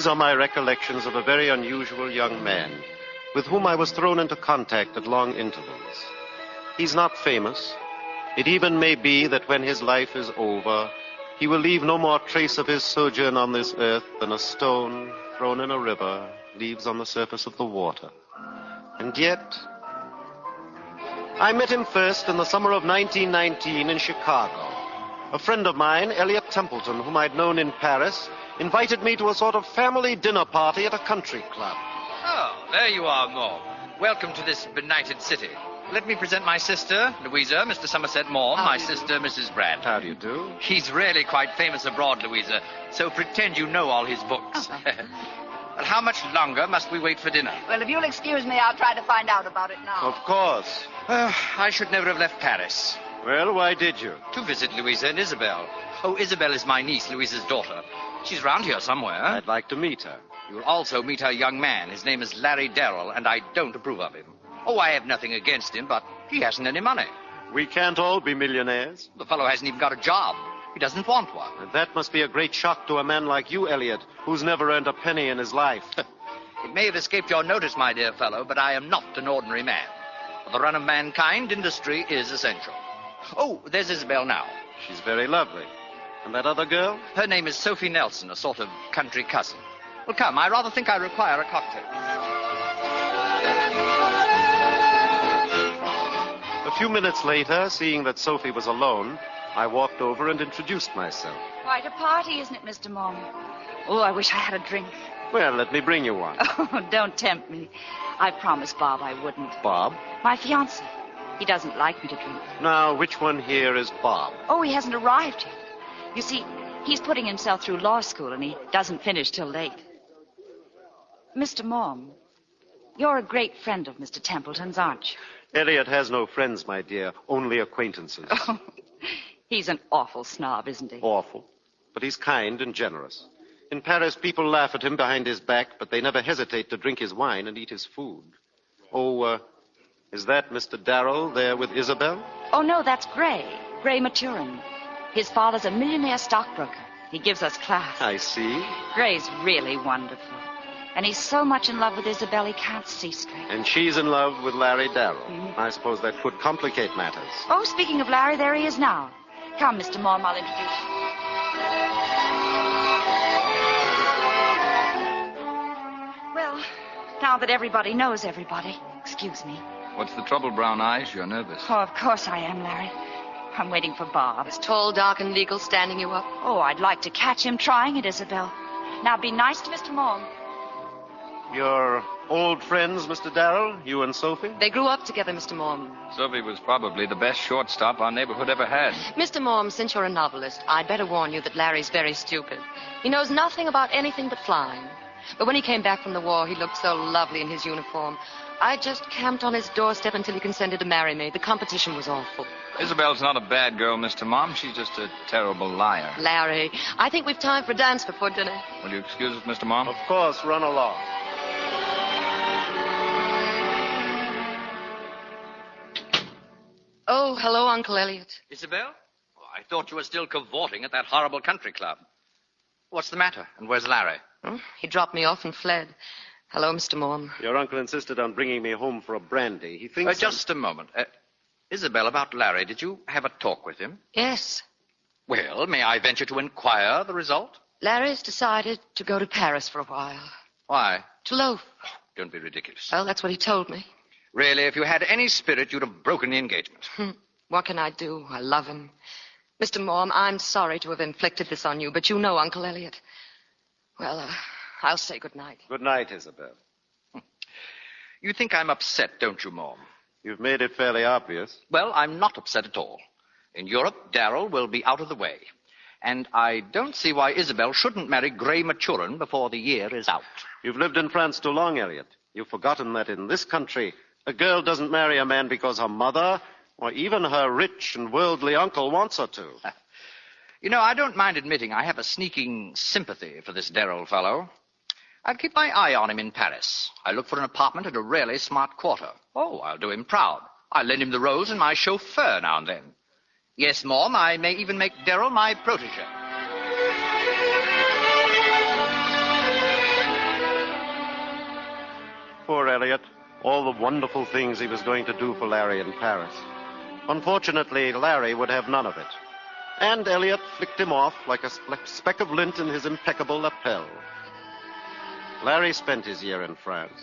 are my recollections of a very unusual young man with whom I was thrown into contact at long intervals. He's not famous. It even may be that when his life is over, he will leave no more trace of his sojourn on this earth than a stone thrown in a river leaves on the surface of the water. And yet, I met him first in the summer of 1919 in Chicago. A friend of mine, Elliott Templeton, whom I'd known in Paris, invited me to a sort of family dinner party at a country club. Oh, there you are, Maugham. Welcome to this benighted city. Let me present my sister, Louisa, Mr. Somerset Maugham, my sister, Mrs. Brand. How do you do? He's really quite famous abroad, Louisa, so pretend you know all his books. Well, how much longer must we wait for dinner? Well, if you'll excuse me, I'll try to find out about it now. Of course. I should never have left Paris. Well, why did you? To visit Louisa and Isabel. Oh, Isabel is my niece, Louisa's daughter. She's round here somewhere. I'd like to meet her. You'll also meet her young man. His name is Larry Darrell, and I don't approve of him. Oh, I have nothing against him, but he hasn't any money. We can't all be millionaires. The fellow hasn't even got a job. He doesn't want one. And that must be a great shock to a man like you, Elliot, who's never earned a penny in his life. It may have escaped your notice, my dear fellow, but I am not an ordinary man. For the run of mankind, industry is essential. Oh, there's Isabel now. She's very lovely. And that other girl? Her name is Sophie Nelson, a sort of country cousin. Well, come, I rather think I require a cocktail. A few minutes later, seeing that Sophie was alone, I walked over and introduced myself. Quite a party, isn't it, Mr. Maugham? Oh, I wish I had a drink. Well, let me bring you one. Oh, don't tempt me. I promised Bob I wouldn't. Bob? My fiancé. He doesn't like me to drink. Now, which one here is Bob? Oh, he hasn't arrived yet. You see, he's putting himself through law school, and he doesn't finish till late. Mr. Maugham, you're a great friend of Mr. Templeton's, aren't you? Elliot has no friends, my dear, only acquaintances. Oh, he's an awful snob, isn't he? Awful. But he's kind and generous. In Paris, people laugh at him behind his back, but they never hesitate to drink his wine and eat his food. Oh, is that Mr. Darrell there with Isabel? Oh, no, that's Gray Maturin. His father's a millionaire stockbroker. He gives us class. I see. Gray's really wonderful. And he's so much in love with Isabel, he can't see straight. And she's in love with Larry Darrell. Mm-hmm. I suppose that could complicate matters. Oh, speaking of Larry, there he is now. Come, Mr. Maugham, I'll introduce you. Well, now that everybody knows everybody, excuse me. What's the trouble, Brown Eyes? You're nervous. Oh, of course I am, Larry. I'm waiting for Bob. Is tall, dark, and legal standing you up? Oh, I'd like to catch him trying it, Isabel. Now, be nice to Mr. Maugham. You're old friends, Mr. Darrell, you and Sophie? They grew up together, Mr. Maugham. Sophie was probably the best shortstop our neighborhood ever had. Mr. Maugham, since you're a novelist, I'd better warn you that Larry's very stupid. He knows nothing about anything but flying. But when he came back from the war, he looked so lovely in his uniform. I just camped on his doorstep until he consented to marry me. The competition was awful. Isabel's not a bad girl, Mr. Maugham. She's just a terrible liar. Larry, I think we've time for a dance before dinner. Will you excuse us, Mr. Maugham? Of course, run along. Oh, hello, Uncle Elliott. Isabel? Oh, I thought you were still cavorting at that horrible country club. What's the matter? And where's Larry? He dropped me off and fled. Hello, Mr. Maugham. Your uncle insisted on bringing me home for a brandy. He thinks... Just a moment. Isabel, about Larry, did you have a talk with him? Yes. Well, may I venture to inquire the result? Larry's decided to go to Paris for a while. Why? To loaf. Oh, don't be ridiculous. Well, that's what he told me. Really, if you had any spirit, you'd have broken the engagement. What can I do? I love him. Mr. Maugham, I'm sorry to have inflicted this on you, but you know Uncle Elliott. Well, I'll say good night. Good night, Isabel. You think I'm upset, don't you, Maugham? You've made it fairly obvious. Well, I'm not upset at all. In Europe, Darrell will be out of the way. And I don't see why Isabel shouldn't marry Gray Maturin before the year is out. You've lived in France too long, Elliot. You've forgotten that in this country, a girl doesn't marry a man because her mother or even her rich and worldly uncle wants her to. You know, I don't mind admitting I have a sneaking sympathy for this Darrell fellow. I'll keep my eye on him in Paris. I'll look for an apartment at a really smart quarter. Oh, I'll do him proud. I'll lend him the rose and my chauffeur now and then. Yes, Maugham, I may even make Darrell my protégé. poor Elliott all the wonderful things he was going to do for Larry in Paris. Unfortunately, Larry would have none of it. And Elliott flicked him off like a speck of lint in his impeccable lapel. Larry spent his year in France.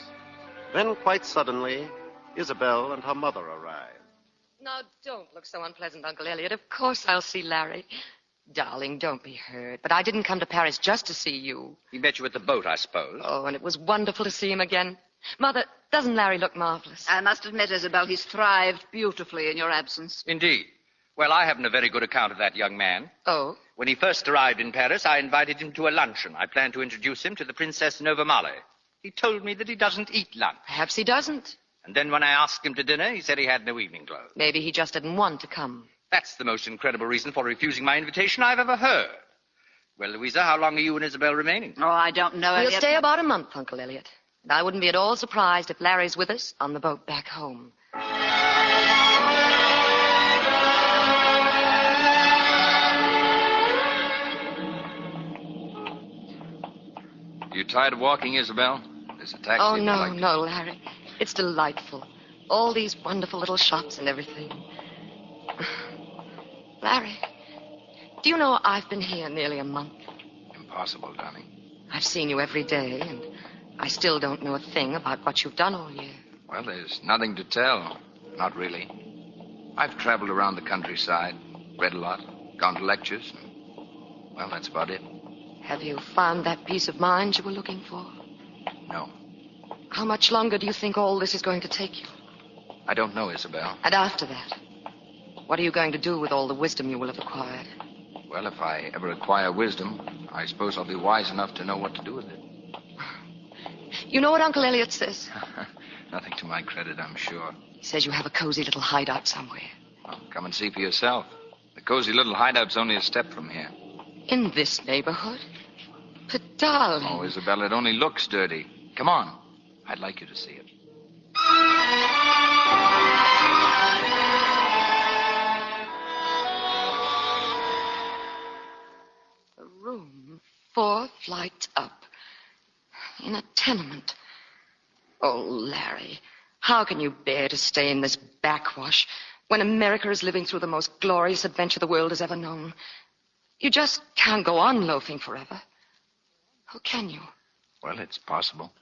Then, quite suddenly, Isabel and her mother arrived. Now, don't look so unpleasant, Uncle Elliott. Of course I'll see Larry. Darling, don't be hurt. But I didn't come to Paris just to see you. He met you at the boat, I suppose. Oh, and it was wonderful to see him again. Mother, doesn't Larry look marvelous? I must admit, Isabel, he's thrived beautifully in your absence. Indeed. Well, I haven't a very good account of that young man. Oh? When he first arrived in Paris, I invited him to a luncheon. I planned to introduce him to the Princess Novamale. He told me that he doesn't eat lunch. Perhaps he doesn't. And then when I asked him to dinner, he said he had no evening clothes. Maybe he just didn't want to come. That's the most incredible reason for refusing my invitation I've ever heard. Well, Louisa, how long are you and Isabel remaining? Oh, I don't know. We'll Elliot. stay about a month, Uncle Elliott. And I wouldn't be at all surprised if Larry's with us on the boat back home. You tired of walking, Isabel? There's a taxi. Oh, if you'd no, like to. no, Larry. It's delightful. All these wonderful little shops and everything. Larry, do you know I've been here nearly a month? Impossible, darling. I've seen you every day, and I still don't know a thing about what you've done all year. Well, there's nothing to tell. Not really. I've traveled around the countryside, read a lot, gone to lectures. And, well, that's about it. Have you found that peace of mind you were looking for? No. How much longer do you think all this is going to take you? I don't know, Isabel. And after that, what are you going to do with all the wisdom you will have acquired? Well, if I ever acquire wisdom, I suppose I'll be wise enough to know what to do with it. You know what Uncle Elliott says? Nothing to my credit, I'm sure. He says you have a cozy little hideout somewhere. Well, come and see for yourself. The cozy little hideout's only a step from here. In this neighborhood? But, darling... Oh, Isabel, it only looks dirty. Come on. I'd like you to see it. A room 4 flights up. In a tenement. Oh, Larry, how can you bear to stay in this backwash when America is living through the most glorious adventure the world has ever known? You just can't go on loafing forever. How can you? Well, it's possible.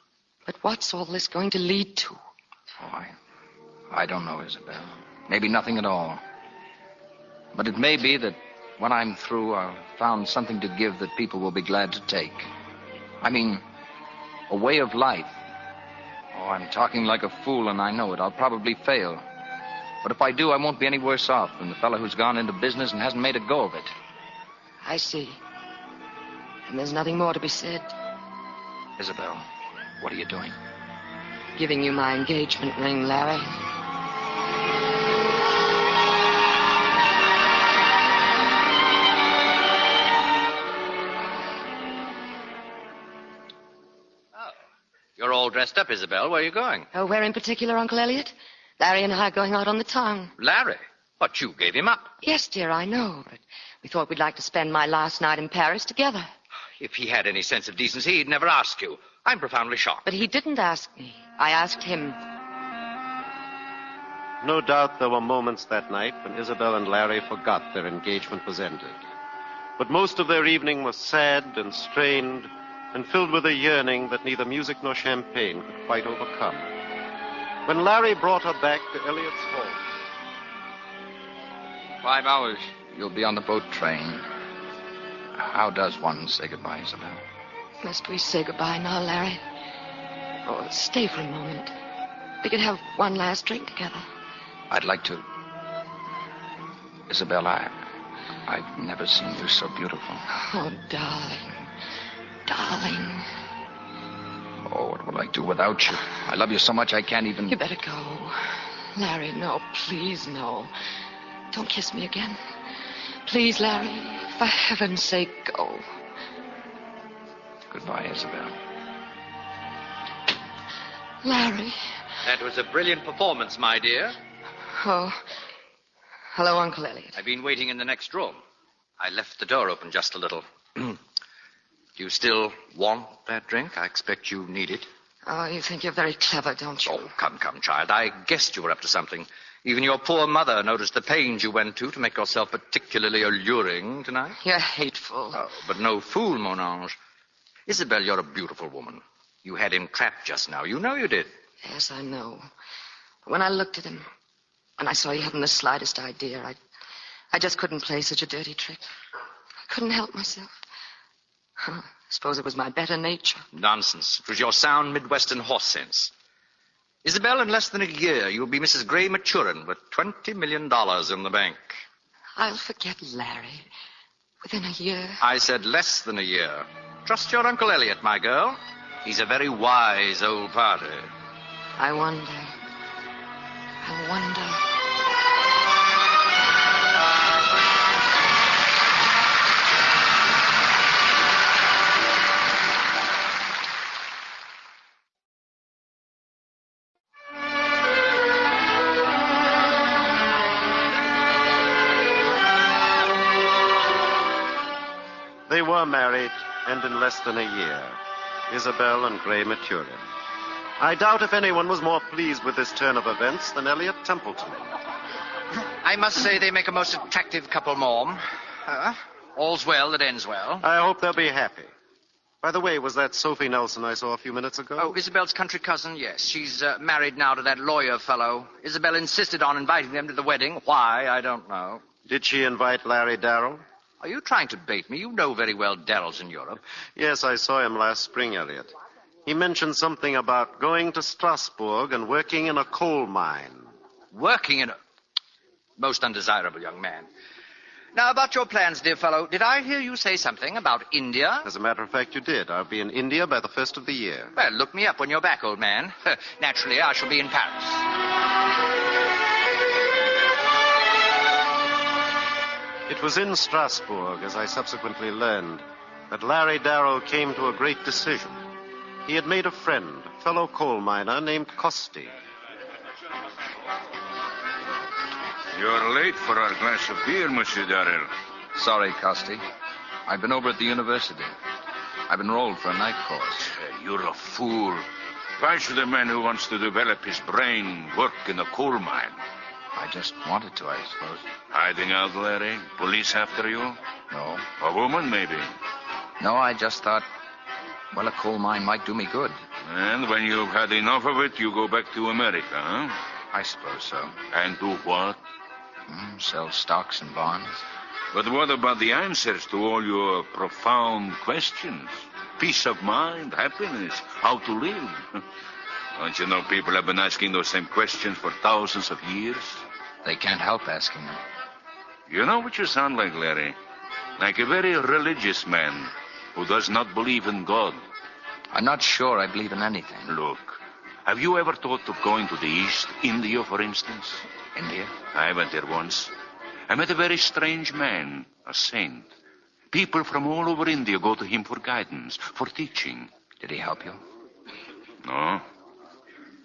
But what's all this going to lead to? Oh, I don't know, Isabel. Maybe nothing at all. But it may be that when I'm through, I'll found something to give that people will be glad to take. I mean, a way of life. Oh, I'm talking like a fool, and I know it. I'll probably fail. But if I do, I won't be any worse off than the fellow who's gone into business and hasn't made a go of it. I see. And there's nothing more to be said. Isabel, what are you doing? Giving you my engagement ring, Larry. You're all dressed up, Isabel. Where are you going? Oh, where in particular, Uncle Elliott? Larry and I are going out on the town. Larry? What, you gave him up? Yes, dear, I know, but we thought we'd like to spend my last night in Paris together. If he had any sense of decency, he'd never ask you. I'm profoundly shocked. But he didn't ask me. I asked him. No doubt there were moments that night when Isabel and Larry forgot their engagement was ended. But most of their evening was sad and strained and filled with a yearning that neither music nor champagne could quite overcome. When Larry brought her back to Elliott's home... 5 hours. You'll be on the boat train. How does one say goodbye, Isabel? Must we say goodbye now, Larry? Oh, stay for a moment. We could have one last drink together. I'd like to. Isabel, I've never seen you so beautiful. Oh, darling. Darling. Oh, what will I do without you? I love you so much I can't even... You better go. Larry, no, please, no. Don't kiss me again. Please, Larry, for heaven's sake, go. Goodbye, Isabel. Larry. That was a brilliant performance, my dear. Oh. Hello, Uncle Elliott. I've been waiting in the next room. I left the door open just a little. Do you still want that drink? I expect you need it. Oh, you think you're very clever, don't you? Oh, come, child. I guessed you were up to something. Even your poor mother noticed the pains you went to make yourself particularly alluring tonight. You're hateful. Oh, but no fool, mon ange. Isabel, you're a beautiful woman. You had him trapped just now. You know you did. Yes, I know. But when I looked at him, and I saw he hadn't the slightest idea, I just couldn't play such a dirty trick. I couldn't help myself. I suppose it was my better nature. Nonsense. It was your sound Midwestern horse sense. Isabel, in less than a year, you'll be Mrs. Gray Maturin with $20 million in the bank. I'll forget Larry within a year. I said less than a year. Trust your Uncle Elliott, my girl. He's a very wise old party. I wonder. They were married, and in less than a year, Isabel and Gray Maturin. I doubt if anyone was more pleased with this turn of events than Elliott Templeton. I must say they make a most attractive couple, Maugham. All's well that ends well. I hope they'll be happy. By the way, was that Sophie Nelson I saw a few minutes ago? Oh, Isabel's country cousin, yes. She's married now to that lawyer fellow. Isabel insisted on inviting them to the wedding. Why, I don't know. Did she invite Larry Darrell? Are you trying to bait me? You know very well Darrell's in Europe. Yes, I saw him last spring, Elliot. He mentioned something about going to Strasbourg and working in a coal mine. Working in a... Most undesirable young man. Now, about your plans, dear fellow, did I hear you say something about India? As a matter of fact, you did. I'll be in India by the first of the year. Well, look me up when you're back, old man. Naturally, I shall be in Paris. It was in Strasbourg, as I subsequently learned, that Larry Darrell came to a great decision. He had made a friend, a fellow coal miner named Costi. You're late for our glass of beer, Monsieur Darrell. Sorry, Costi. I've been over at the university. I've enrolled for a night course. You're a fool. Why should a man who wants to develop his brain work in a coal mine? I just wanted to, I suppose. Hiding out, Larry? Police after you? No. A woman, maybe? No, I just thought, well, a coal mine might do me good. And when you've had enough of it, you go back to America, huh? I suppose so. And do what? Sell stocks and bonds. But what about the answers to all your profound questions? Peace of mind, happiness, how to live. Don't you know people have been asking those same questions for thousands of years? They can't help asking them. You know what you sound like, Larry? Like a very religious man who does not believe in God. I'm not sure I believe in anything. Look, have you ever thought of going to the East, India, for instance? India? I went there once. I met a very strange man, a saint. People from all over India go to him for guidance, for teaching. Did he help you? No.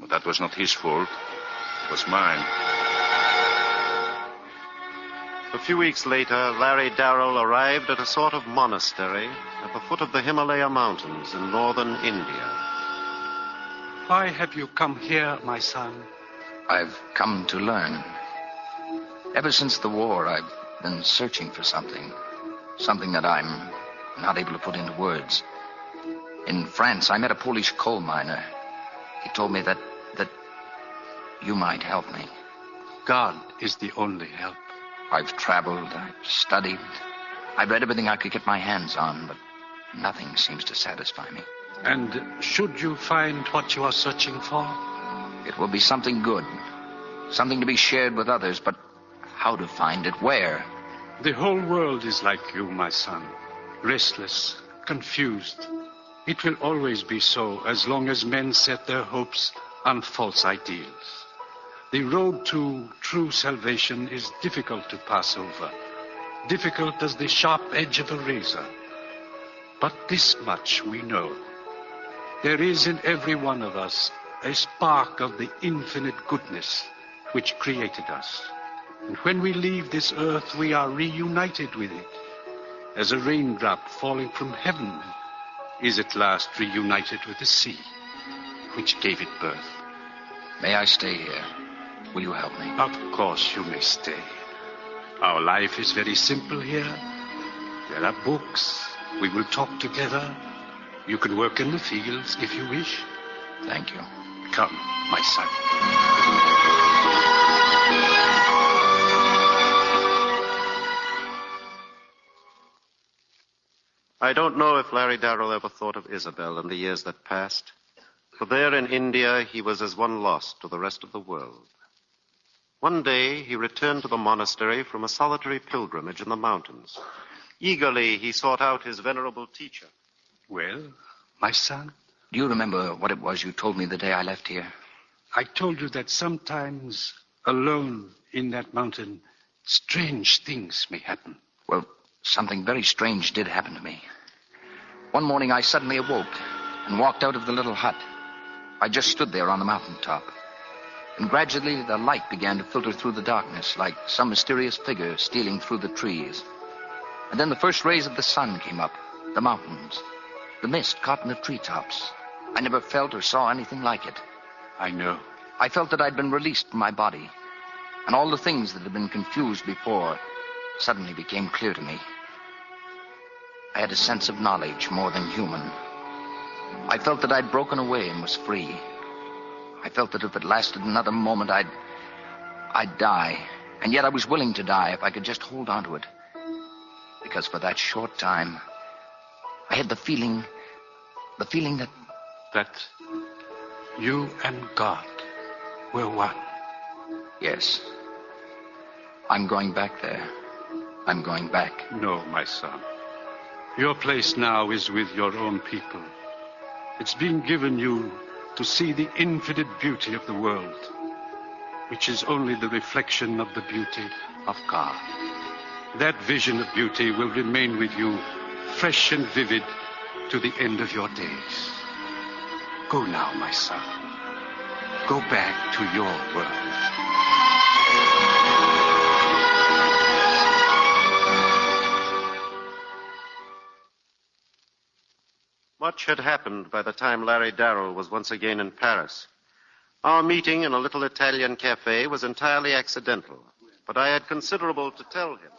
But that was not his fault. It was mine. A few weeks later, Larry Darrell arrived at a sort of monastery at the foot of the Himalaya Mountains in northern India. Why have you come here, my son? I've come to learn. Ever since the war, I've been searching for something. Something that I'm not able to put into words. In France, I met a Polish coal miner. He told me that you might help me. God is the only help. I've traveled, I've studied. I've read everything I could get my hands on, but nothing seems to satisfy me. And should you find what you are searching for? It will be something good. Something to be shared with others, but how to find it? Where? The whole world is like you, my son. Restless, confused. It will always be so as long as men set their hopes on false ideals. The road to true salvation is difficult to pass over. Difficult as the sharp edge of a razor. But this much we know. There is in every one of us a spark of the infinite goodness which created us. And when we leave this earth, we are reunited with it, as a raindrop falling from heaven is at last reunited with the sea. which gave it birth. May I stay here? Will you help me? Of course you may stay. Our life is very simple here. There are books. We will talk together. You can work in the fields if you wish. Thank you. Come, my son. I don't know if Larry Darrell ever thought of Isabel in the years that passed. For there in India, he was as one lost to the rest of the world. One day, he returned to the monastery from a solitary pilgrimage in the mountains. Eagerly, he sought out his venerable teacher. Well, my son? Do you remember what it was you told me the day I left here? I told you that sometimes, alone in that mountain, strange things may happen. Well, something very strange did happen to me. One morning I suddenly awoke and walked out of the little hut. I just stood there on the mountaintop. And gradually the light began to filter through the darkness like some mysterious figure stealing through the trees. And then the first rays of the sun came up, the mountains, the mist caught in the treetops. I never felt or saw anything like it. I know. I felt that I'd been released from my body, and all the things that had been confused before suddenly became clear to me. I had a sense of knowledge more than human. I felt that I'd broken away and was free. I felt that if it lasted another moment, I'd die. And yet I was willing to die if I could just hold on to it. Because for that short time, I had the feeling that... That you and God were one. Yes. I'm going back there. I'm going back. No, my son. Your place now is with your own people. It's been given you to see the infinite beauty of the world, which is only the reflection of the beauty of God. That vision of beauty will remain with you, fresh and vivid, to the end of your days. Go now, my son. Go back to your world. Much had happened by the time Larry Darrell was once again in Paris. Our meeting in a little Italian cafe was entirely accidental, but I had considerable to tell him.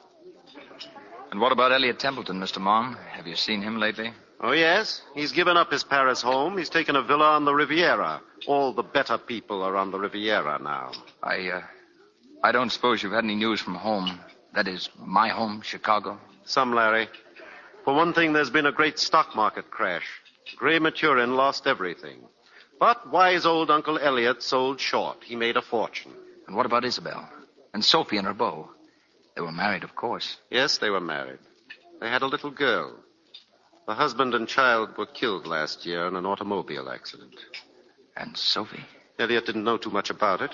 And what about Elliott Templeton, Mr. Maugham? Have you seen him lately? Oh, yes. He's given up his Paris home. He's taken a villa on the Riviera. All the better people are on the Riviera now. I don't suppose you've had any news from home. That is, my home, Chicago? Some, Larry. For one thing, there's been a great stock market crash. Gray Maturin lost everything. But wise old Uncle Elliott sold short. He made a fortune. And what about Isabel? And Sophie and her beau? They were married, of course. Yes, they were married. They had a little girl. The husband and child were killed last year in an automobile accident. And Sophie? Elliott didn't know too much about it,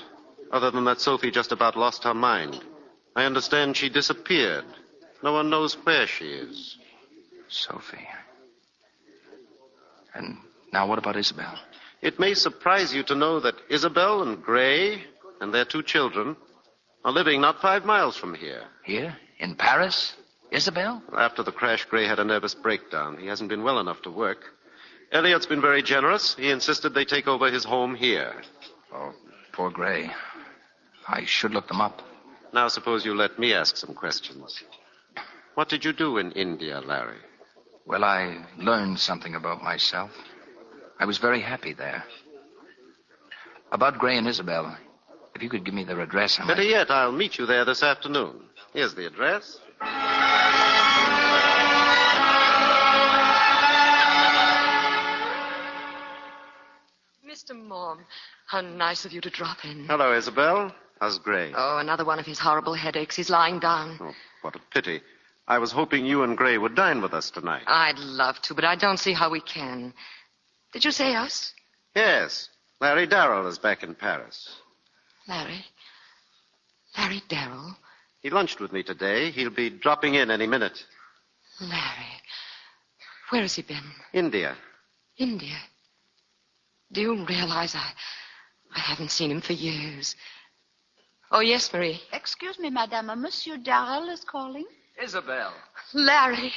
other than that Sophie just about lost her mind. I understand she disappeared. No one knows where she is. Sophie. And now what about Isabel? It may surprise you to know that Isabel and Gray and their 2 children are living not 5 miles from here. Here? In Paris? Isabel? After the crash, Gray had a nervous breakdown. He hasn't been well enough to work. Elliott's been very generous. He insisted they take over his home here. Oh, poor Gray. I should look them up. Now suppose you let me ask some questions. What did you do in India, Larry? Well, I learned something about myself. I was very happy there. About Gray and Isabel, if you could give me their address, I might... Better yet, I'll meet you there this afternoon. Here's the address. Mr. Maugham, how nice of you to drop in. Hello, Isabel. How's Gray? Oh, another one of his horrible headaches. He's lying down. Oh, what a pity. I was hoping you and Gray would dine with us tonight. I'd love to, but I don't see how we can. Did you say us? Yes. Larry Darrell is back in Paris. Larry Darrell? He lunched with me today. He'll be dropping in any minute. Larry. Where has he been? India. India? Do you realize I haven't seen him for years? Oh, yes, Marie. Excuse me, madame. Monsieur Darrell is calling. Isabel. Larry.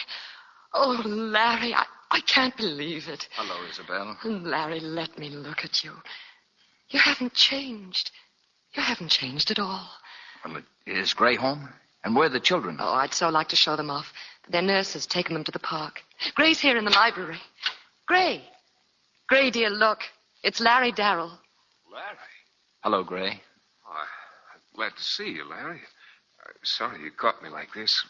Oh, Larry, I can't believe it. Hello, Isabel. Larry, let me look at you. You haven't changed. You haven't changed at all. Well, is Gray home? And where are the children? Oh, I'd so like to show them off. But their nurse has taken them to the park. Gray's here in the library. Gray. Gray, dear, look. It's Larry Darrell. Larry? Hello, Gray. Oh, I'm glad to see you, Larry. Sorry you caught me like this.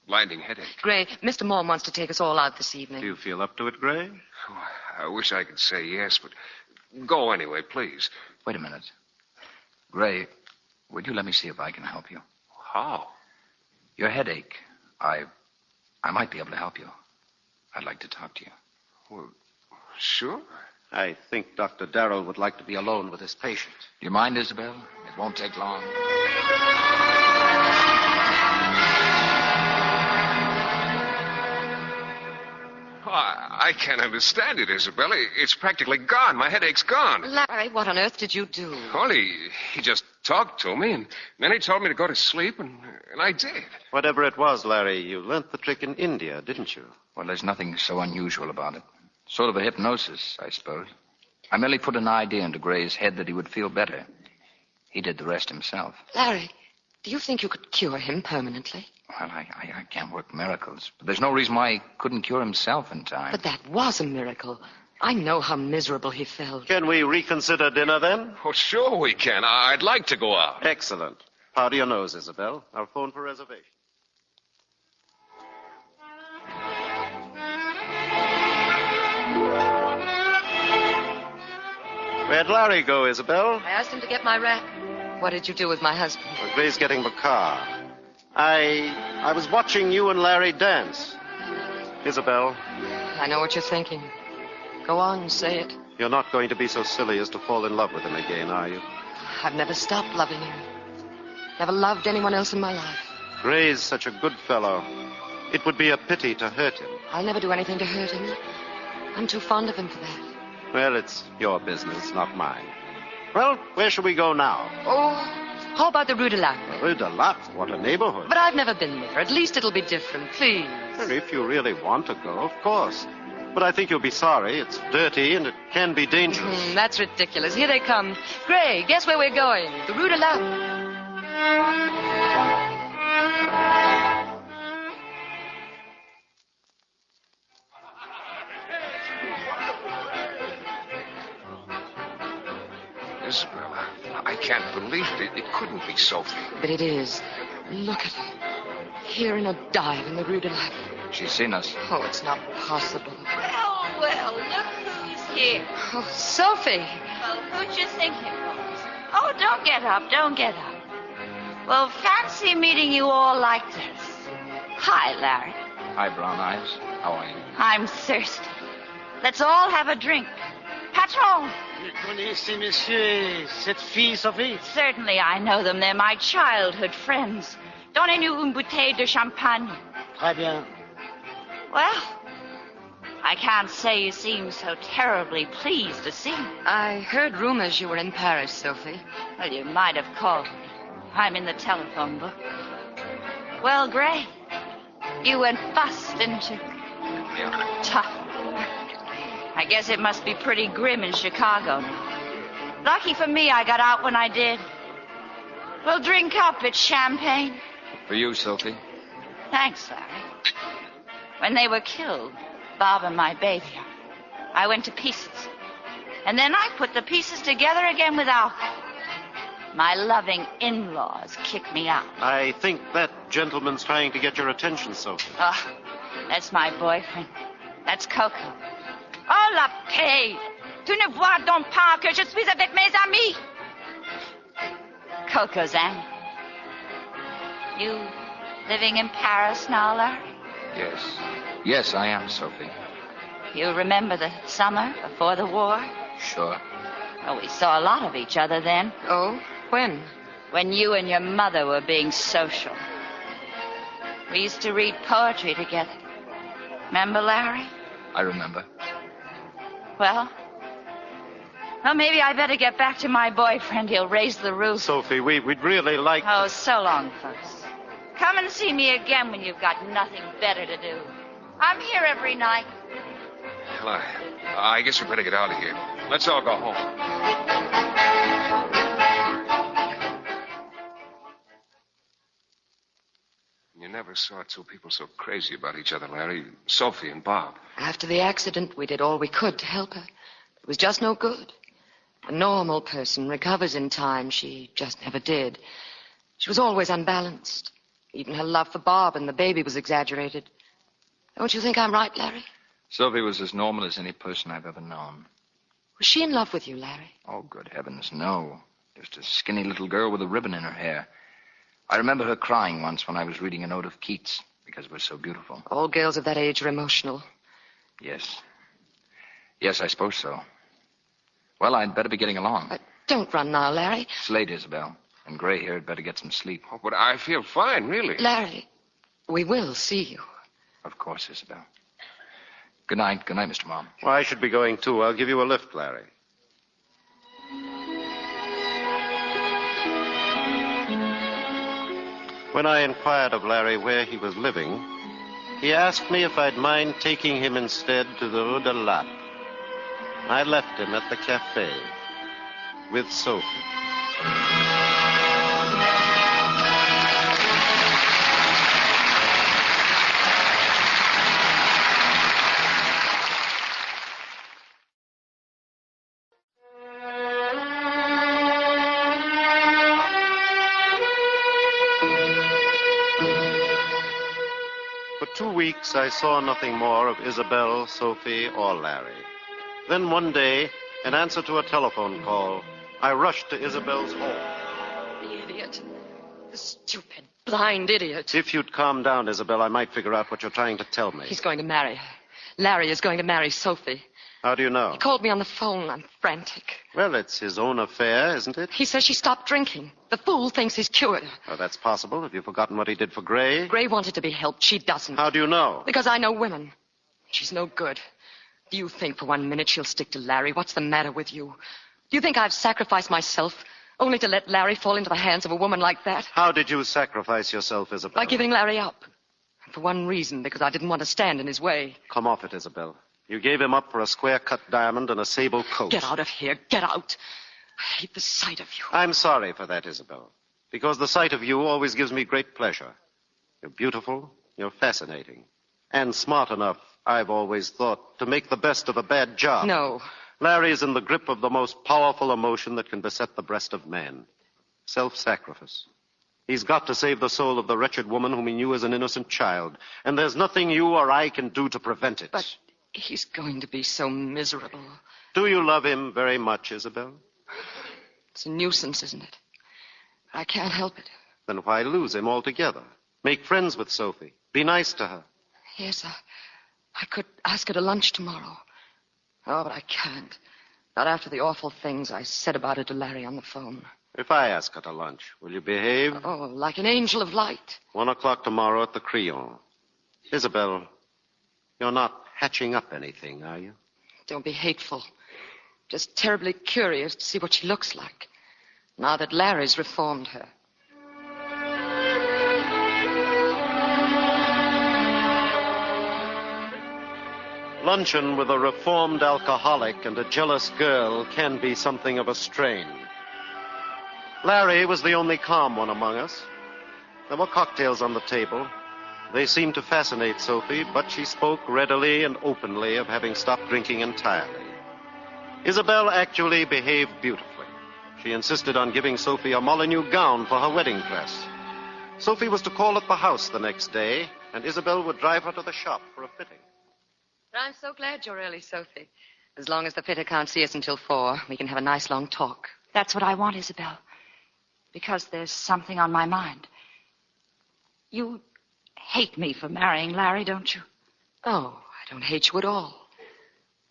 Blinding headache. Gray, Mr. Maugham wants to take us all out this evening. Do you feel up to it, Gray? Oh, I wish I could say yes, but go anyway, please. Wait a minute. Gray, would you let me see if I can help you? How? Your headache. I might be able to help you. I'd like to talk to you. Well, sure. I think Dr. Darrell would like to be alone with his patient. Do you mind, Isabel? It won't take long. I can't understand it, Isabella. It's practically gone. My headache's gone. Larry, what on earth did you do? Well, he just talked to me, and then he told me to go to sleep, and I did. Whatever it was, Larry, you learnt the trick in India, didn't you? Well, there's nothing so unusual about it. Sort of a hypnosis, I suppose. I merely put an idea into Gray's head that he would feel better. He did the rest himself. Larry, do you think you could cure him permanently? Well, I can't work miracles. But there's no reason why he couldn't cure himself in time. But that was a miracle. I know how miserable he felt. Can we reconsider dinner, then? Oh, sure we can. I'd like to go out. Excellent. Powder your nose, Isabel. I'll phone for reservation. Where'd Larry go, Isabel? I asked him to get my wrap. What did you do with my husband? Well, Gray's getting the car. I was watching you and Larry dance. Isabel, I know what you're thinking. Go on, say it. you're not going to be so silly as to fall in love with him again, are you? I've never stopped loving him. Never loved anyone else in my life. Gray's such a good fellow. It would be a pity to hurt him. I'll never do anything to hurt him. I'm too fond of him for that. Well, it's your business, not mine. Well, where shall we go now? Oh, how about the Rue de Lac? Rue de Lac, what a neighborhood. But I've never been there. At least it'll be different, please. Well, if you really want to go, of course. But I think you'll be sorry. It's dirty and it can be dangerous. That's ridiculous. Here they come. Gray, guess where we're going? The Rue de Lac. Isabella, I can't believe it. It couldn't be Sophie. But it is. Look at her. Here in a dive in the Rue de Lac. She's seen us. Oh, it's not possible. Well, look who's here. Oh, Sophie. Well, who'd you think it was? Oh, don't get up, don't get up. Well, fancy meeting you all like this. Hi, Larry. Hi, Brown Eyes. How are you? I'm thirsty. Let's all have a drink. Patron. Connaissez, monsieur, cette fille, Sophie? Certainly I know them. They're my childhood friends. Donnez-nous une bouteille de champagne. Très bien. Well, I can't say you seem so terribly pleased to see me. I heard rumors you were in Paris, Sophie. Well, you might have called me. I'm in the telephone book. Well, Gray, you went bust, didn't you? Yeah. Tough. I guess it must be pretty grim in Chicago now. Lucky for me, I got out when I did. Well, drink up. It's champagne. For you, Sophie. Thanks, Larry. When they were killed, Bob and my baby, I went to pieces. And then I put the pieces together again with alcohol. My loving in-laws kicked me out. I think that gentleman's trying to get your attention, Sophie. Oh, that's my boyfriend. That's Coco. Oh, la paix! Tu ne vois donc pas que je suis avec mes amis? Coco's Annie. You living in Paris now, Larry? Yes. Yes, I am, Sophie. You remember the summer before the war? Sure. Well, we saw a lot of each other then. Oh, when? When you and your mother were being social. We used to read poetry together. Remember, Larry? I remember. Well, maybe I better get back to my boyfriend. He'll raise the roof. Sophie, we'd really like... Oh, so long, folks. Come and see me again when you've got nothing better to do. I'm here every night. Well, I guess we better get out of here. Let's all go home. You never saw two people so crazy about each other, Larry. Sophie and Bob. After the accident, we did all we could to help her. It was just no good. A normal person recovers in time. She just never did. She was always unbalanced. Even her love for Bob and the baby was exaggerated. Don't you think I'm right, Larry? Sophie was as normal as any person I've ever known. Was she in love with you, Larry? Oh, good heavens, no. Just a skinny little girl with a ribbon in her hair. I remember her crying once when I was reading a note of Keats because it was so beautiful. All girls of that age are emotional. Yes. Yes, I suppose so. Well, I'd better be getting along. Don't run now, Larry. It's late, Isabel. And Gray here had better get some sleep. Oh, but I feel fine, really. Larry, we will see you. Of course, Isabel. Good night. Good night, Mr. Maugham. Well, I should be going, too. I'll give you a lift, Larry. When I inquired of Larry where he was living, he asked me if I'd mind taking him instead to the Rue de Latte. I left him at the cafe with Sophie. For 2 weeks, I saw nothing more of Isabel, Sophie, or Larry. Then one day, in answer to a telephone call, I rushed to Isabel's home. The idiot. The stupid, blind idiot. If you'd calm down, Isabel, I might figure out what you're trying to tell me. He's going to marry her. Larry is going to marry Sophie. How do you know? He called me on the phone. I'm frantic. Well, it's his own affair, isn't it? He says she stopped drinking. The fool thinks he's cured her. Oh, that's possible. Have you forgotten what he did for Gray? Gray wanted to be helped. She doesn't. How do you know? Because I know women. She's no good. Do you think for 1 minute she'll stick to Larry? What's the matter with you? Do you think I've sacrificed myself only to let Larry fall into the hands of a woman like that? How did you sacrifice yourself, Isabel? By giving Larry up. For one reason, because I didn't want to stand in his way. Come off it, Isabel. You gave him up for a square-cut diamond and a sable coat. Get out of here. Get out. I hate the sight of you. I'm sorry for that, Isabel, because the sight of you always gives me great pleasure. You're beautiful, you're fascinating, and smart enough, I've always thought, to make the best of a bad job. No. Larry's in the grip of the most powerful emotion that can beset the breast of man. Self-sacrifice. He's got to save the soul of the wretched woman whom he knew as an innocent child, and there's nothing you or I can do to prevent it. But he's going to be so miserable. Do you love him very much, Isabel? It's a nuisance, isn't it? I can't help it. Then why lose him altogether? Make friends with Sophie. Be nice to her. Yes, I could ask her to lunch tomorrow. Oh, but I can't. Not after the awful things I said about her to Larry on the phone. If I ask her to lunch, will you behave? Oh, like an angel of light. 1 o'clock tomorrow at the Crillon. Isabel, you're not hatching up anything, are you? Don't be hateful. Just terribly curious to see what she looks like, now that Larry's reformed her. Luncheon with a reformed alcoholic and a jealous girl can be something of a strain. Larry was the only calm one among us. There were cocktails on the table. They seemed to fascinate Sophie, but she spoke readily and openly of having stopped drinking entirely. Isabel actually behaved beautifully. She insisted on giving Sophie a Molyneux gown for her wedding dress. Sophie was to call at the house the next day, and Isabel would drive her to the shop for a fitting. I'm so glad you're early, Sophie. As long as the fitter can't see us until 4, we can have a nice long talk. That's what I want, Isabel. Because there's something on my mind. You hate me for marrying Larry, don't you? Oh, I don't hate you at all.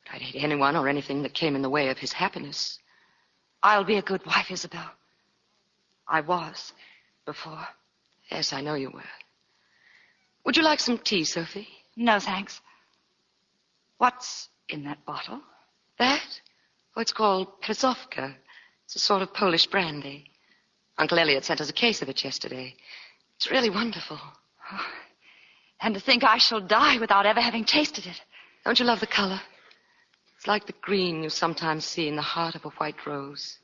But I'd hate anyone or anything that came in the way of his happiness. I'll be a good wife, Isabel. I was before. Yes, I know you were. Would you like some tea, Sophie? No, thanks. What's in that bottle? That? Oh, it's called Przofka. It's a sort of Polish brandy. Uncle Elliott sent us a case of it yesterday. It's really wonderful. Oh, and to think I shall die without ever having tasted it. Don't you love the color? It's like the green you sometimes see in the heart of a white rose.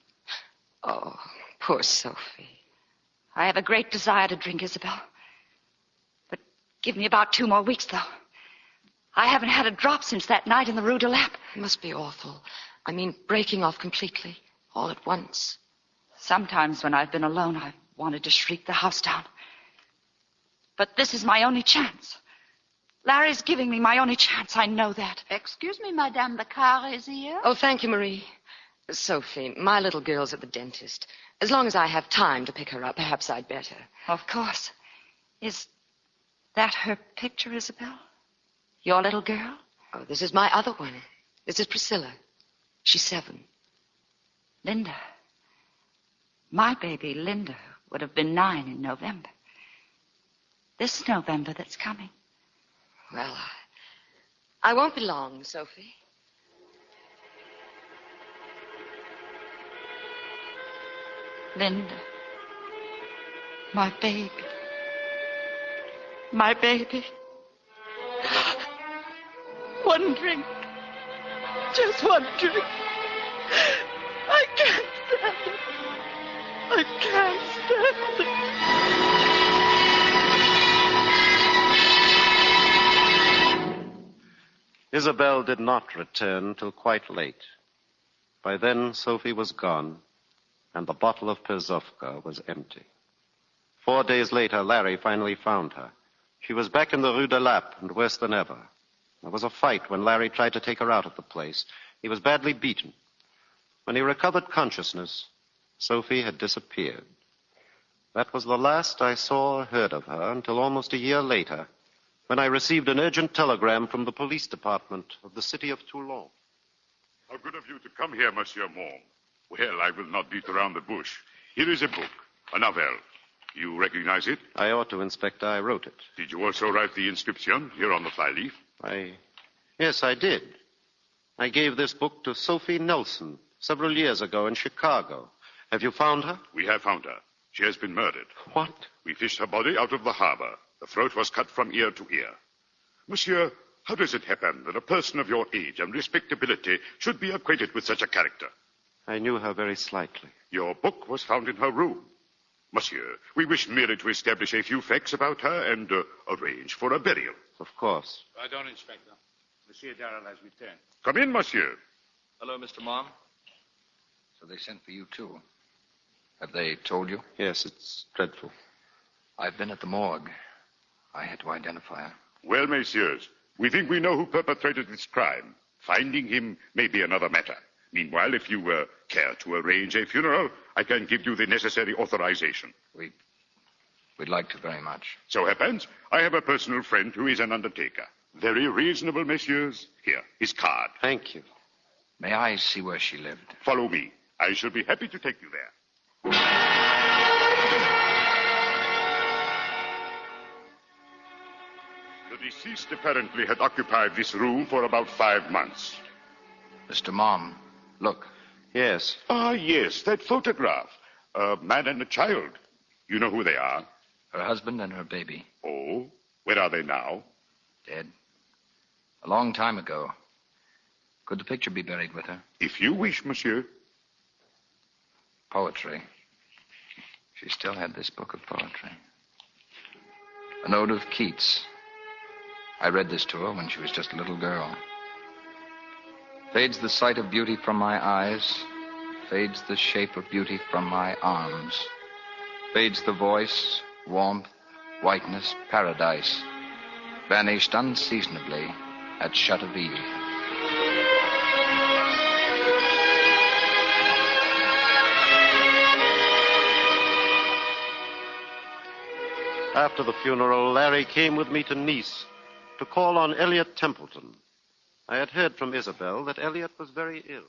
Oh, poor Sophie. I have a great desire to drink, Isabel. But give me about 2 more weeks, though. I haven't had a drop since that night in the Rue de Lappe. It must be awful. I mean, breaking off completely, all at once. Sometimes when I've been alone, I've wanted to shriek the house down. But this is my only chance. Larry's giving me my only chance. I know that. Excuse me, madame, the car is here. Oh, thank you, Marie. Sophie, my little girl's at the dentist. As long as I have time to pick her up, perhaps I'd better. Of course. Is that her picture, Isabel? Your little girl? Oh, this is my other one. This is Priscilla. She's 7. Linda. My baby, Linda, would have been 9 in November. This November that's coming. Well, I won't be long, Sophie. Linda. My baby. My baby. One drink. Just one drink. I can't stand it. I can't stand it. Isabel did not return till quite late. By then, Sophie was gone, and the bottle of Perzovka was empty. 4 days later, Larry finally found her. She was back in the Rue de Lappe, and worse than ever. There was a fight when Larry tried to take her out of the place. He was badly beaten. When he recovered consciousness, Sophie had disappeared. That was the last I saw or heard of her until almost a year later, when I received an urgent telegram from the police department of the city of Toulon. How good of you to come here, Monsieur Maugham. Well, I will not beat around the bush. Here is a book, a novel. You recognize it? I ought to, Inspector. I wrote it. Did you also write the inscription here on the flyleaf? Yes, I did. I gave this book to Sophie Nelson several years ago in Chicago. Have you found her? We have found her. She has been murdered. What? We fished her body out of the harbor. The throat was cut from ear to ear. Monsieur, how does it happen that a person of your age and respectability should be acquainted with such a character? I knew her very slightly. Your book was found in her room. Monsieur, we wish merely to establish a few facts about her and arrange for a burial. Of course. Right on, Inspector. Monsieur Darrell has returned. Come in, monsieur. Hello, Mr. Maugham. So they sent for you, too. Have they told you? Yes, it's dreadful. I've been at the morgue. I had to identify her. Well, messieurs, we think we know who perpetrated this crime. Finding him may be another matter. Meanwhile, if you care to arrange a funeral, I can give you the necessary authorization. We'd like to very much. So happens, I have a personal friend who is an undertaker. Very reasonable, messieurs. Here, his card. Thank you. May I see where she lived? Follow me. I shall be happy to take you there. The deceased apparently had occupied this room for about 5 months. Mr. Maugham, look. Yes. Ah, yes, that photograph. A man and a child. You know who they are? Her husband and her baby. Oh, where are they now? Dead. A long time ago. Could the picture be buried with her? If you wish, monsieur. Poetry. She still had this book of poetry. An ode of Keats. I read this to her when she was just a little girl. Fades the sight of beauty from my eyes. Fades the shape of beauty from my arms. Fades the voice, warmth, whiteness, paradise. Vanished unseasonably at shut of eve. After the funeral, Larry came with me to Nice to call on Elliott Templeton. I had heard from Isabel that Elliott was very ill.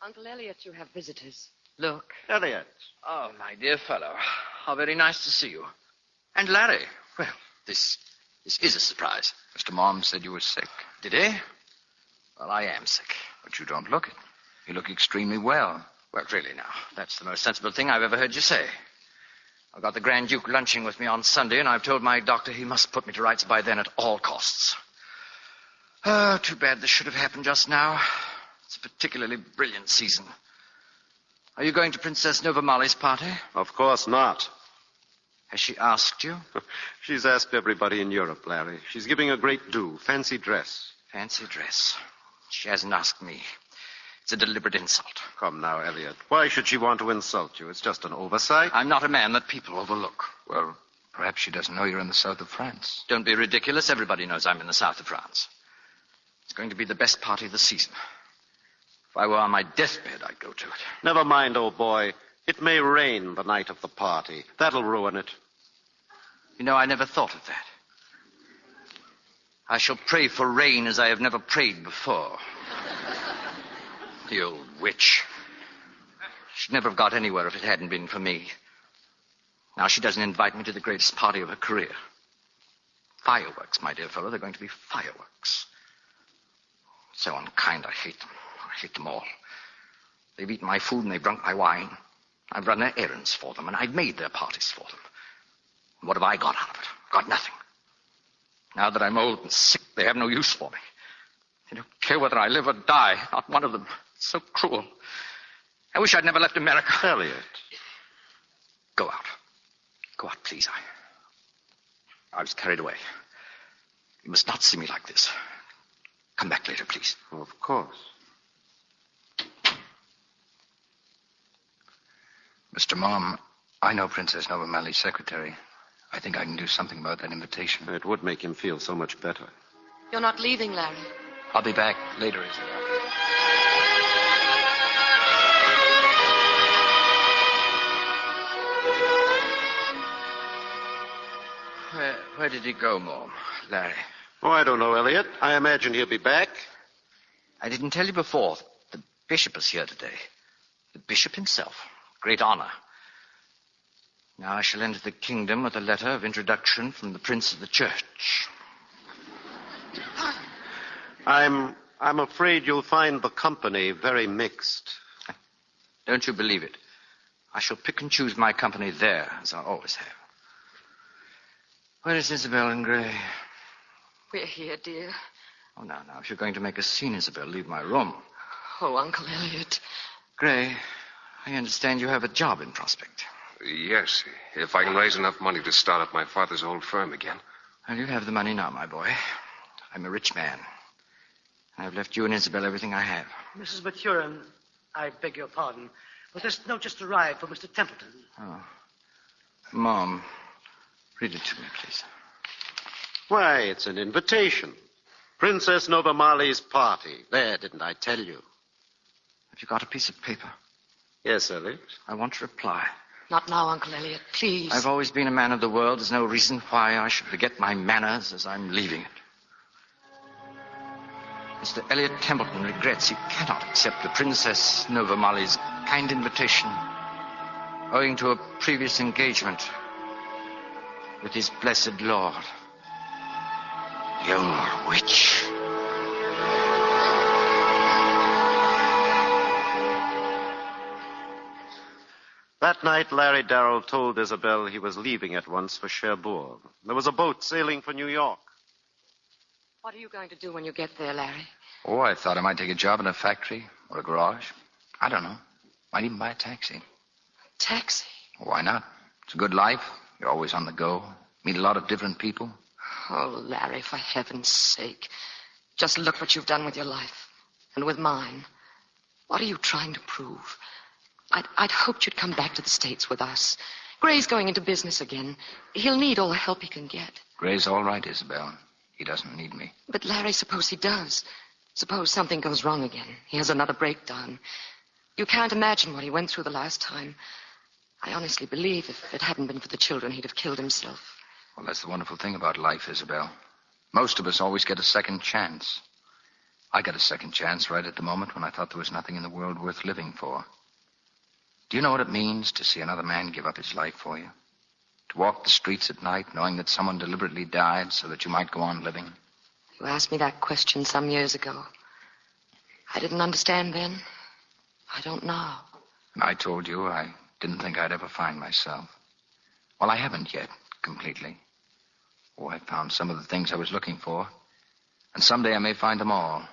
Uncle Elliott, you have visitors. Look. Elliott. Oh, my dear fellow. How very nice to see you. And Larry. Well, this is a surprise. Mr. Maugham said you were sick. Did he? Well, I am sick. But you don't look it. You look extremely well. Well, really now, that's the most sensible thing I've ever heard you say. I've got the Grand Duke lunching with me on Sunday, and I've told my doctor he must put me to rights by then at all costs. Too bad this should have happened just now. It's a particularly brilliant season. Are you going to Princess Novamali's party? Of course not. Has she asked you? She's asked everybody in Europe, Larry. She's giving a great do. Fancy dress. Fancy dress. She hasn't asked me. It's a deliberate insult. Come now, Elliott. Why should she want to insult you? It's just an oversight. I'm not a man that people overlook. Well, perhaps she doesn't know you're in the south of France. Don't be ridiculous. Everybody knows I'm in the south of France. It's going to be the best party of the season. If I were on my deathbed, I'd go to it. Never mind, old boy. It may rain the night of the party. That'll ruin it. You know, I never thought of that. I shall pray for rain as I have never prayed before. The old witch. She'd never have got anywhere if it hadn't been for me. Now she doesn't invite me to the greatest party of her career. Fireworks, my dear fellow. They're going to be fireworks. So unkind, I hate them. I hate them all. They've eaten my food and they've drunk my wine. I've run their errands for them, and I've made their parties for them. And what have I got out of it? Got nothing. Now that I'm old and sick, they have no use for me. They don't care whether I live or die. Not one of them. It's so cruel. I wish I'd never left America. Elliott. Go out. Go out, please. I was carried away. You must not see me like this. Come back later, please. Of course. Mr. Maugham, I know Princess Novamali's secretary. I think I can do something about that invitation. It would make him feel so much better. You're not leaving, Larry. I'll be back later, Isabel. Where did he go, Maugham? Larry? Oh, I don't know, Elliott. I imagine he'll be back. I didn't tell you before. The bishop is here today. The bishop himself. Great honor. Now I shall enter the kingdom with a letter of introduction from the prince of the church. I'm afraid you'll find the company very mixed. Don't you believe it? I shall pick and choose my company there, as I always have. Where is Isabel and Gray? We're here, dear. Oh, now, if you're going to make a scene, Isabel, leave my room. Oh, Uncle Elliott. Gray, I understand you have a job in prospect. Yes, if I can raise enough money to start up my father's old firm again. Well, you have the money now, my boy. I'm a rich man. I've left you and Isabel everything I have. Mrs. Maturin, I beg your pardon, but this note just arrived for Mr. Templeton. Oh. Mom, read it to me, please. Why, it's an invitation. Princess Novamali's party. There, didn't I tell you? Have you got a piece of paper? Yes, Elliott. I want to reply. Not now, Uncle Elliott, please. I've always been a man of the world. There's no reason why I should forget my manners as I'm leaving it. Mr. Elliott Templeton regrets he cannot accept the Princess Novamali's kind invitation owing to a previous engagement with his blessed Lord. The old witch. That night, Larry Darrell told Isabel he was leaving at once for Cherbourg. There was a boat sailing for New York. What are you going to do when you get there, Larry? Oh, I thought I might take a job in a factory or a garage. I don't know. Might even buy a taxi. Taxi? Why not? It's a good life. You're always on the go. Meet a lot of different people. Oh, Larry, for heaven's sake. Just look what you've done with your life. And with mine. What are you trying to prove? I'd hoped you'd come back to the States with us. Gray's going into business again. He'll need all the help he can get. Gray's all right, Isabel. He doesn't need me. But, Larry, suppose he does. Suppose something goes wrong again. He has another breakdown. You can't imagine what he went through the last time. I honestly believe if it hadn't been for the children, he'd have killed himself. Well, that's the wonderful thing about life, Isabel. Most of us always get a second chance. I got a second chance right at the moment when I thought there was nothing in the world worth living for. Do you know what it means to see another man give up his life for you? To walk the streets at night knowing that someone deliberately died so that you might go on living? You asked me that question some years ago. I didn't understand then. I don't now. And I told you I didn't think I'd ever find myself. Well, I haven't yet, completely. Oh, I found some of the things I was looking for. And someday I may find them all.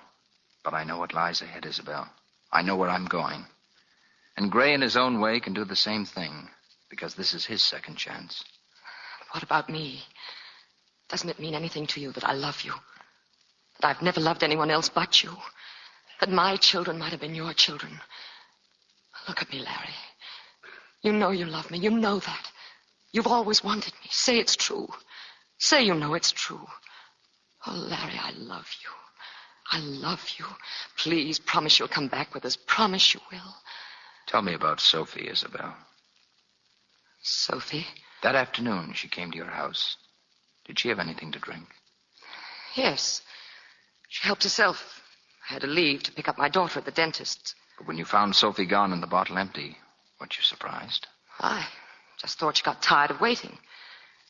But I know what lies ahead, Isabel. I know where I'm going. And Gray, in his own way, can do the same thing, because this is his second chance. What about me? Doesn't it mean anything to you that I love you? That I've never loved anyone else but you? That my children might have been your children? Look at me, Larry. You know you love me. You know that. You've always wanted me. Say it's true. Say you know it's true. Oh, Larry, I love you. I love you. Please, promise you'll come back with us. Promise you will. Tell me about Sophie, Isabel. Sophie? That afternoon she came to your house. Did she have anything to drink? Yes. She helped herself. I had to leave to pick up my daughter at the dentist's. But when you found Sophie gone and the bottle empty, weren't you surprised? I just thought she got tired of waiting.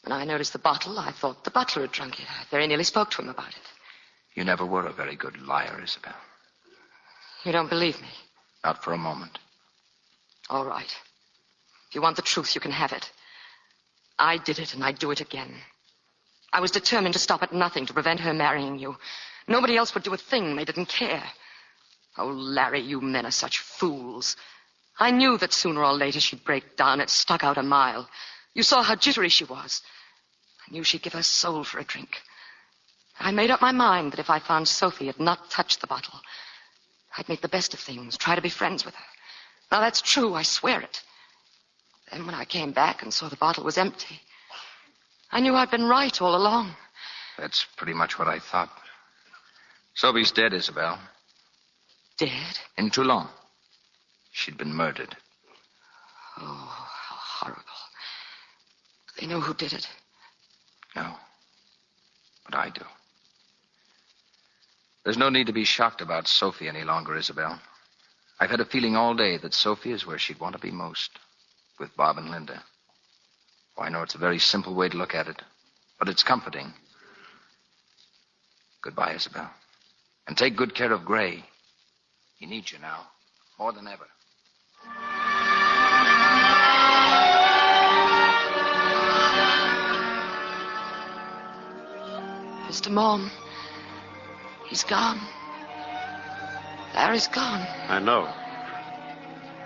When I noticed the bottle, I thought the butler had drunk it. I very nearly spoke to him about it. You never were a very good liar, Isabel. You don't believe me? Not for a moment. All right. If you want the truth, you can have it. I did it, and I'd do it again. I was determined to stop at nothing to prevent her marrying you. Nobody else would do a thing. They didn't care. Oh, Larry, you men are such fools. I knew that sooner or later she'd break down. It stuck out a mile. You saw how jittery she was. I knew she'd give her soul for a drink. I made up my mind that if I found Sophie had not touched the bottle, I'd make the best of things, try to be friends with her. Now, that's true, I swear it. Then when I came back and saw the bottle was empty, I knew I'd been right all along. That's pretty much what I thought. Sophie's dead, Isabel. Dead? In Toulon. She'd been murdered. Oh, how horrible. They know who did it. No. But I do. There's no need to be shocked about Sophie any longer, Isabel. I've had a feeling all day that Sophie is where she'd want to be most. With Bob and Linda. Oh, I know it's a very simple way to look at it. But it's comforting. Goodbye, Isabel. And take good care of Gray. He needs you now. More than ever. Mr. Maugham, he's gone. Larry's gone. I know.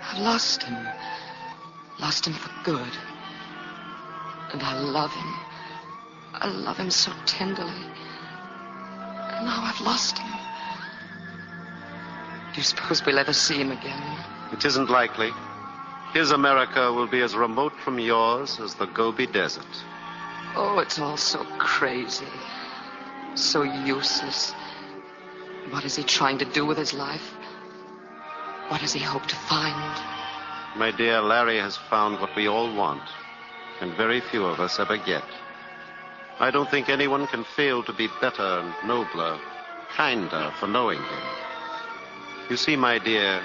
I've lost him. Lost him for good. And I love him. I love him so tenderly. And now I've lost him. Do you suppose we'll ever see him again? It isn't likely. His America will be as remote from yours as the Gobi Desert. Oh, it's all so crazy. So useless. What is he trying to do with his life? What does he hope to find? My dear, Larry has found what we all want, and very few of us ever get. I don't think anyone can fail to be better and nobler, kinder for knowing him. You see, my dear,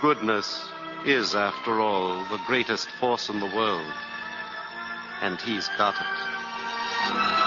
goodness is, after all, the greatest force in the world, and he's got it.